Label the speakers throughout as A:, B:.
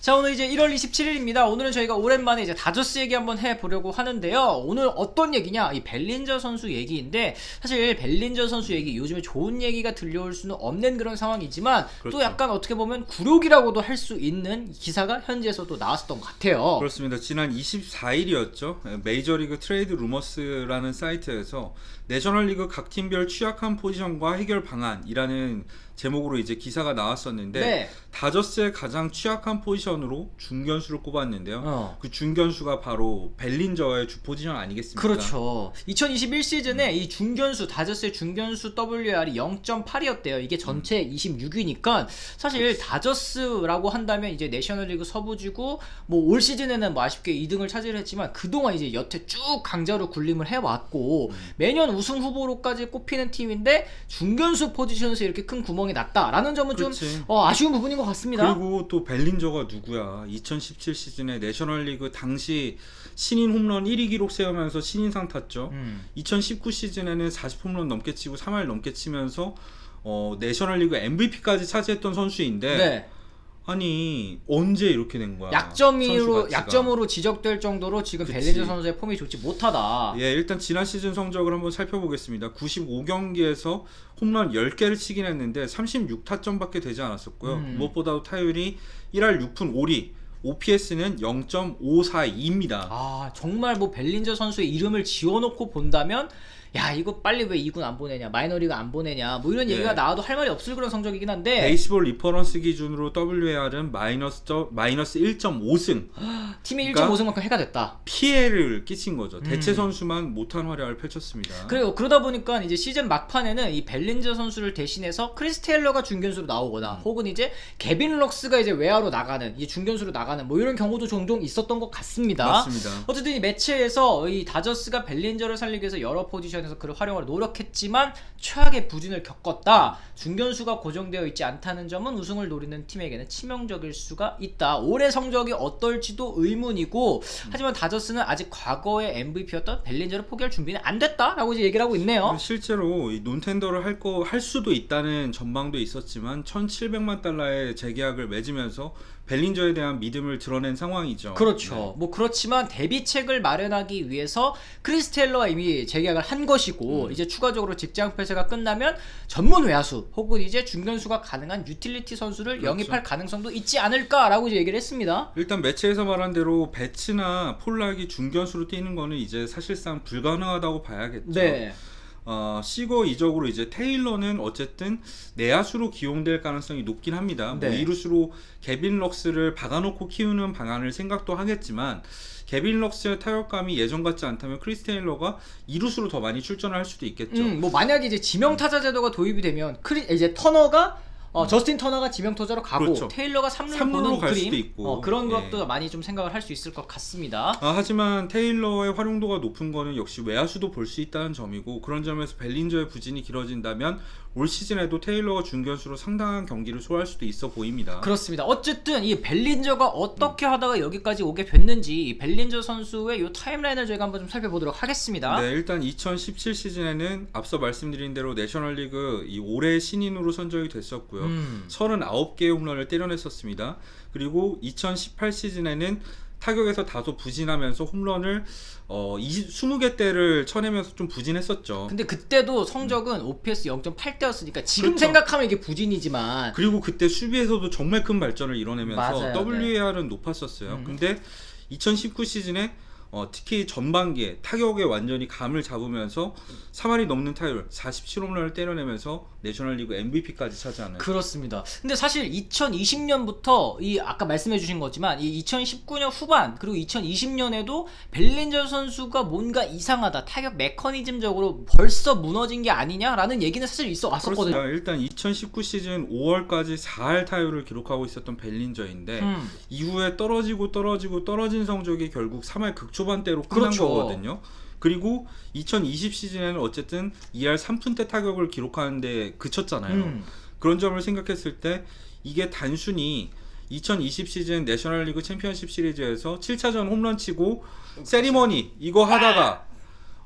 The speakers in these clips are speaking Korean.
A: 자, 오늘 이제 1월 27일입니다. 오늘은 저희가 오랜만에 이제 다저스 얘기 한번 해보려고 하는데요. 오늘 어떤 얘기냐? 이 벨린저 선수 얘기인데, 사실 벨린저 선수 얘기 요즘에 좋은 얘기가 들려올 수는 없는 그런 상황이지만,
B: 그렇죠.
A: 또 약간 어떻게 보면 굴욕이라고도 할 수 있는 기사가 현지에서도 나왔었던 것 같아요.
B: 그렇습니다. 지난 24일이었죠. 메이저리그 트레이드 루머스라는 사이트에서 내셔널리그 각 팀별 취약한 포지션과 해결 방안이라는 제목으로 이제 기사가 나왔었는데,
A: 네.
B: 다저스의 가장 취약한 포지션으로 중견수를 꼽았는데요. 그 중견수가 바로 벨린저의 주 포지션 아니겠습니까?
A: 그렇죠. 2021 시즌에 이 중견수, 다저스의 중견수 WR이 0.8이었대요. 이게 전체 26위니까 사실 다저스라고 한다면 이제 내셔널리그 서부지구 뭐 올 시즌에는 뭐 아쉽게 2등을 차지를 했지만 그동안 이제 여태 쭉 강자로 군림을 해왔고 매년 우승 후보로까지 꼽히는 팀인데 중견수 포지션에서 이렇게 큰 구멍이 났다라는 점은
B: 그렇지.
A: 좀 아쉬운 부분인 것 같습니다.
B: 그리고 또 벨린저가 누구야? 2017 시즌에 내셔널리그 당시 신인 홈런 1위 기록 세우면서 신인상 탔죠. 2019 시즌에는 40홈런 넘게 치고 3할 넘게 치면서 내셔널리그 MVP까지 차지했던 선수인데,
A: 네.
B: 아니 언제 이렇게 된 거야? 선수 가치가.
A: 약점으로 지적될 정도로 지금
B: 그치.
A: 벨린저 선수의 폼이 좋지 못하다.
B: 예, 일단 지난 시즌 성적을 한번 살펴보겠습니다. 95경기에서 홈런 10개를 치긴 했는데 36타점밖에 되지 않았었고요. 무엇보다도 타율이 1할 6푼 5리, OPS는 0.542입니다.
A: 아, 정말 뭐 벨린저 선수의 이름을 지워놓고 본다면 야, 이거 빨리 왜 2군 안 보내냐, 마이너리그 안 보내냐, 뭐 이런 얘기가
B: 예.
A: 나와도 할 말이 없을 그런 성적이긴 한데,
B: 베이스볼 리퍼런스 기준으로 WAR은 마이너스 1.5승.
A: 팀이
B: 그러니까
A: 1.5승만큼 해가 됐다.
B: 피해를 끼친 거죠. 대체 선수만 못한 활약을 펼쳤습니다.
A: 그리고 그러다 보니까 이제 시즌 막판에는 이 벨린저 선수를 대신해서 크리스 테일러가 중견수로 나오거나 혹은 이제 개빈 럭스가 이제 외야로 나가는, 이제 중견수로 나가는 뭐 이런 경우도 종종 있었던 것 같습니다.
B: 맞습니다.
A: 어쨌든 이 매체에서 이 다저스가 벨린저를 살리기 위해서 여러 포지션에서 그를 활용을 노력했지만 최악의 부진을 겪었다. 중견수가 고정되어 있지 않다는 점은 우승을 노리는 팀에게는 치명적일 수가 있다. 올해 성적이 어떨지도 의문이고, 하지만 다저스는 아직 과거의 MVP였던 벨린저를 포기할 준비는 안 됐다라고 이제 얘기를 하고 있네요.
B: 실제로 이 논텐더를 할 수도 있다는 전망도 있었지만 1,700만 달러의 재계약을 맺으면서 벨린저에 대한 믿음을 드러낸 상황이죠.
A: 그렇죠.
B: 네.
A: 뭐 그렇지만 대비책을 마련하기 위해서 크리스 테일러가 이미 재계약을 한 것이고, 이제 추가적으로 직장 폐쇄가 끝나면 전문 외야수 혹은 이제 중견수가 가능한 유틸리티 선수를
B: 그렇죠.
A: 영입할 가능성도 있지 않을까라고 이제 얘기를 했습니다.
B: 일단 매체에서 말한 대로 배츠나 폴락이 중견수로 뛰는 거는 이제 사실상 불가능하다고 봐야겠죠.
A: 네.
B: 시거 이적으로 이제 테일러는 어쨌든 내야수로 기용될 가능성이 높긴 합니다.
A: 네.
B: 뭐 이루수로 개빈 럭스를 박아놓고 키우는 방안을 생각도 하겠지만, 개빈 럭스의 타격감이 예전 같지 않다면 크리스 테일러가 이루수로 더 많이 출전을 할 수도 있겠죠.
A: 뭐 만약에 이제 지명 타자 제도가 도입이 되면 이제 터너가 저스틴 터너가 지명 타자로 가고,
B: 그렇죠.
A: 테일러가 3루를
B: 삼루로
A: 보는
B: 갈
A: 그림,
B: 수도 있고.
A: 그런
B: 예.
A: 것도 많이 좀 생각을 할 수 있을 것 같습니다.
B: 하지만 테일러의 활용도가 높은 거는 역시 외야수도 볼 수 있다는 점이고, 그런 점에서 벨린저의 부진이 길어진다면 올 시즌에도 테일러가 중견수로 상당한 경기를 소화할 수도 있어 보입니다.
A: 그렇습니다. 어쨌든 이 벨린저가 어떻게 하다가 여기까지 오게 됐는지, 이 벨린저 선수의 요 타임라인을 저희가 한번 좀 살펴보도록 하겠습니다.
B: 네, 일단 2017 시즌에는 앞서 말씀드린 대로 내셔널리그 이 올해 신인으로 선정이 됐었고요. 39개의 홈런을 때려냈었습니다. 그리고 2018 시즌에는 타격에서 다소 부진하면서 홈런을 20개대를 쳐내면서 좀 부진했었죠.
A: 근데 그때도 성적은 OPS 0.8대였으니까 지금
B: 그렇죠.
A: 생각하면 이게 부진이지만,
B: 그리고 그때 수비에서도 정말 큰 발전을 이뤄내면서
A: 맞아요,
B: WAR은 높았었어요. 근데 2019 시즌에 특히 전반기에 타격에 완전히 감을 잡으면서 3할이 넘는 타율 47홈런을 때려내면서 내셔널리그 MVP까지 차지하는.
A: 그렇습니다. 근데 사실 2020년부터 이 아까 말씀해 주신 거지만 이 2019년 후반 그리고 2020년에도 벨린저 선수가 뭔가 이상하다, 타격 메커니즘적으로 벌써 무너진 게 아니냐라는 얘기는 사실 있어 왔었거든요.
B: 그렇습니다. 일단 2019 시즌 5월까지 4할 타율을 기록하고 있었던 벨린저인데 이후에 떨어진 성적이 결국 3할 극초반대로 끝난
A: 그렇죠.
B: 거거든요. 그리고 2020 시즌에는 어쨌든 2할 3푼대 타격을 기록하는데 그쳤잖아요. 그런 점을 생각했을 때 이게 단순히 2020 시즌 내셔널리그 챔피언십 시리즈에서 7차전 홈런 치고 세리머니 이거 하다가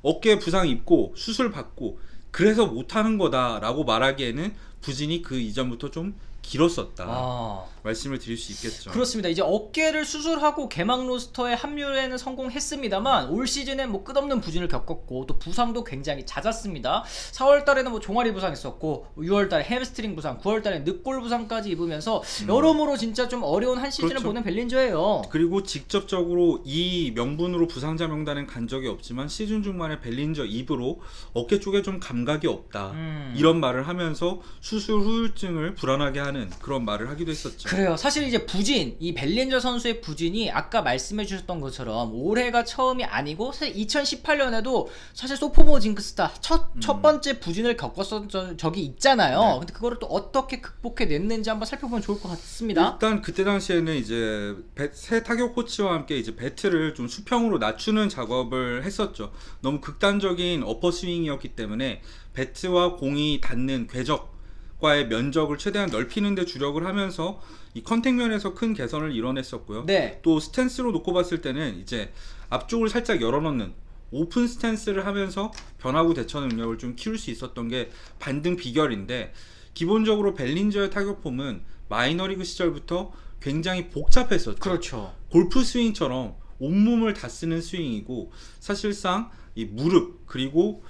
B: 어깨 부상 입고 수술 받고 그래서 못하는 거다라고 말하기에는 부진이 그 이전부터 좀 길었었다. 말씀을 드릴 수 있겠죠.
A: 그렇습니다. 이제 어깨를 수술하고 개막 로스터에 합류에는 성공했습니다만 올 시즌엔 뭐 끝없는 부진을 겪었고 또 부상도 굉장히 잦았습니다. 4월 달에는 뭐 종아리 부상 있었고 6월 달에 햄스트링 부상, 9월 달에 늑골 부상까지 입으면서 여러모로 진짜 좀 어려운 한 시즌을
B: 그렇죠.
A: 보낸 벨린저예요.
B: 그리고 직접적으로 이 명분으로 부상자 명단엔 간 적이 없지만 시즌 중반에 벨린저 입으로 어깨 쪽에 좀 감각이 없다. 이런 말을 하면서 수술 후유증을 불안하게 하는 그런 말을 하기도 했었죠.
A: 그래요. 사실 이제 부진, 이 벨린저 선수의 부진이 아까 말씀해 주셨던 것처럼 올해가 처음이 아니고 사실 2018년에도 사실 소포모 징크스다 첫 번째 부진을 겪었던 적이 있잖아요.
B: 네.
A: 근데 그거를 또 어떻게 극복해냈는지 한번 살펴보면 좋을 것 같습니다.
B: 일단 그때 당시에는 이제 새 타격 코치와 함께 이제 배트를 좀 수평으로 낮추는 작업을 했었죠. 너무 극단적인 어퍼 스윙이었기 때문에 배트와 공이 닿는 궤적과의 면적을 최대한 넓히는 데 주력을 하면서 이 컨택면에서 큰 개선을 이뤄냈었고요.
A: 네.
B: 또 스탠스로 놓고 봤을 때는 이제 앞쪽을 살짝 열어놓는 오픈 스탠스를 하면서 변화구 대처 능력을 좀 키울 수 있었던 게 반등 비결인데, 기본적으로 벨린저의 타격폼은 마이너리그 시절부터 굉장히 복잡했었죠.
A: 그렇죠.
B: 골프 스윙처럼 온몸을 다 쓰는 스윙이고, 사실상 이 무릎 그리고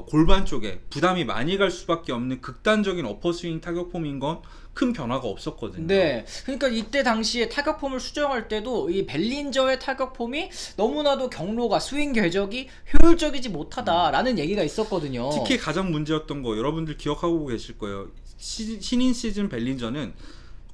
B: 골반 쪽에 부담이 많이 갈 수밖에 없는 극단적인 어퍼 스윙 타격폼인 건 큰 변화가 없었거든요.
A: 네, 그러니까 이때 당시에 타격폼을 수정할 때도 이 벨린저의 타격폼이 너무나도 경로가 스윙 궤적이 효율적이지 못하다라는 얘기가 있었거든요.
B: 특히 가장 문제였던 거 여러분들 기억하고 계실 거예요. 신인 시즌 벨린저는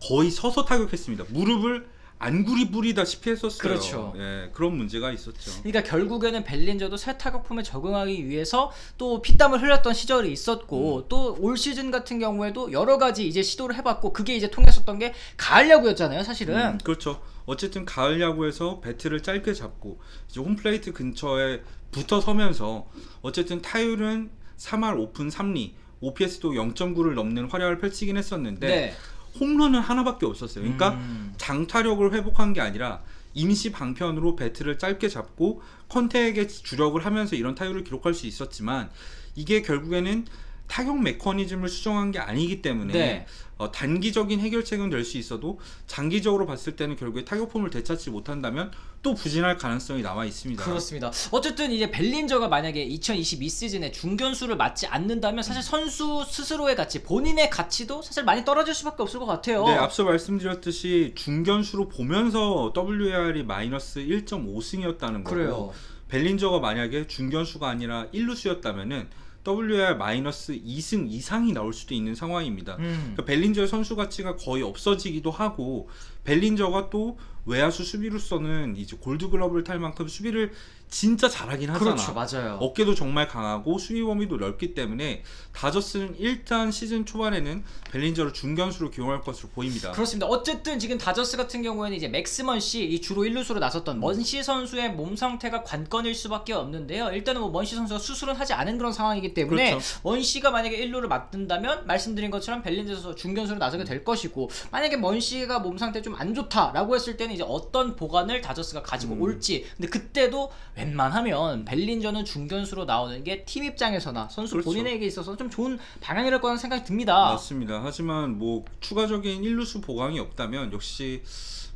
B: 거의 서서 타격했습니다. 무릎을 안구리 부리다시피 했었어요.
A: 그렇죠.
B: 예, 그런 문제가 있었죠.
A: 그러니까 결국에는 벨린저도 새 타격폼에 적응하기 위해서 또 피땀을 흘렸던 시절이 있었고 또 올 시즌 같은 경우에도 여러 가지 이제 시도를 해봤고 그게 이제 통했었던 게 가을 야구였잖아요, 사실은.
B: 그렇죠. 어쨌든 가을 야구에서 배트를 짧게 잡고 이제 홈플레이트 근처에 붙어 서면서 어쨌든 타율은 3할 오픈 3리, OPS도 0.9를 넘는 활약을 펼치긴 했었는데
A: 네.
B: 홈런은 하나밖에 없었어요. 그러니까 장타력을 회복한 게 아니라 임시 방편으로 배트를 짧게 잡고 컨택에 주력을 하면서 이런 타율을 기록할 수 있었지만, 이게 결국에는 타격 메커니즘을 수정한 게 아니기 때문에
A: 네.
B: 단기적인 해결책은 될 수 있어도 장기적으로 봤을 때는 결국에 타격폼을 되찾지 못한다면 또 부진할 가능성이 남아 있습니다.
A: 그렇습니다. 어쨌든 이제 벨린저가 만약에 2022 시즌에 중견수를 맞지 않는다면 사실 선수 스스로의 가치, 본인의 가치도 사실 많이 떨어질 수밖에 없을 것 같아요.
B: 네, 앞서 말씀드렸듯이 중견수로 보면서 WAR이 마이너스 1.5승이었다는 거고,
A: 그래요.
B: 벨린저가 만약에 중견수가 아니라 1루수였다면은 WAR 마이너스 2승 이상이 나올 수도 있는 상황입니다. 그러니까 벨린저의 선수 가치가 거의 없어지기도 하고, 벨린저가 또 외야수 수비로서는 이제 골드글러브를 탈 만큼 수비를 진짜 잘하긴 하잖아.
A: 그렇죠, 맞아요.
B: 어깨도 정말 강하고 수비 범위도 넓기 때문에 다저스는 일단 시즌 초반에는 벨린저를 중견수로 기용할 것으로 보입니다.
A: 그렇습니다. 어쨌든 지금 다저스 같은 경우에는 이제 맥스먼 씨, 이 주로 1루수로 나섰던 먼시 선수의 몸 상태가 관건일 수밖에 없는데요. 일단은 뭐 먼시 선수가 수술은 하지 않은 그런 상황이기 때문에
B: 그렇죠.
A: 먼시가 만약에 1루를 맡는다면 말씀드린 것처럼 벨린저 선수 중견수로 나서게 될 것이고, 만약에 먼시가 몸 상태 좀 안 좋다라고 했을 때는 이제 어떤 보관을 다저스가 가지고 올지. 근데 그때도 웬만하면 벨린저는 중견수로 나오는 게 팀 입장에서나 선수
B: 그렇죠.
A: 본인에게 있어서 좀 좋은 방향이랄 거라는 생각이 듭니다.
B: 맞습니다. 하지만 뭐 추가적인 1루수 보강이 없다면 역시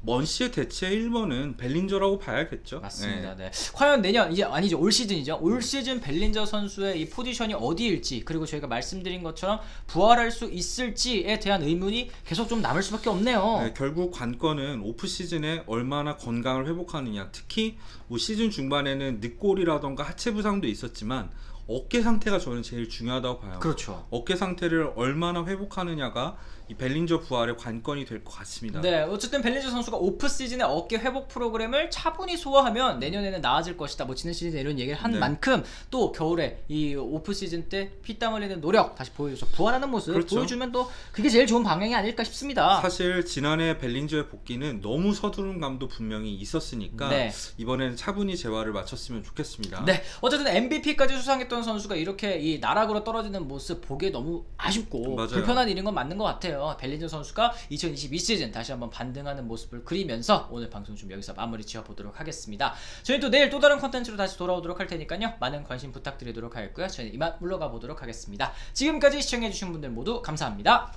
B: 먼시의 대체 1번은 벨린저라고 봐야겠죠.
A: 맞습니다.
B: 네.
A: 네. 과연 내년, 이제 아니죠, 올 시즌이죠. 올 시즌 벨린저 선수의 이 포지션이 어디일지, 그리고 저희가 말씀드린 것처럼 부활할 수 있을지에 대한 의문이 계속 좀 남을 수밖에 없네요.
B: 네, 결국 관건은 오프 시즌에 얼마나 건강을 회복하느냐. 특히 뭐 시즌 중반에는 늑골이라던가 하체 부상도 있었지만 어깨 상태가 저는 제일 중요하다고 봐요.
A: 그렇죠.
B: 어깨 상태를 얼마나 회복하느냐가 이 벨린저 부활의 관건이 될 것 같습니다.
A: 네, 어쨌든 벨린저 선수가 오프 시즌의 어깨 회복 프로그램을 차분히 소화하면 내년에는 나아질 것이다. 뭐 지난 시즌에 이런 얘기를 한
B: 네.
A: 만큼 또 겨울에 이 오프 시즌 때 피땀 흘리는 노력 다시 보여줘서 부활하는 모습
B: 그렇죠.
A: 보여주면 또 그게 제일 좋은 방향이 아닐까 싶습니다.
B: 사실 지난해 벨린저의 복귀는 너무 서두른 감도 분명히 있었으니까
A: 네.
B: 이번에는 차분히 재활을 마쳤으면 좋겠습니다.
A: 네, 어쨌든 MVP까지 수상했던 벨링전 선수가 이렇게 이 나락으로 떨어지는 모습 보기에 너무 아쉽고
B: 맞아요.
A: 불편한 일인 건 맞는 것 같아요. 벨링전 선수가 2022 시즌 다시 한번 반등하는 모습을 그리면서 오늘 방송 좀 여기서 마무리 지어보도록 하겠습니다. 저희 또 내일 또 다른 컨텐츠로 다시 돌아오도록 할 테니까요. 많은 관심 부탁드리도록 하겠고요. 저희는 이만 물러가 보도록 하겠습니다. 지금까지 시청해주신 분들 모두 감사합니다.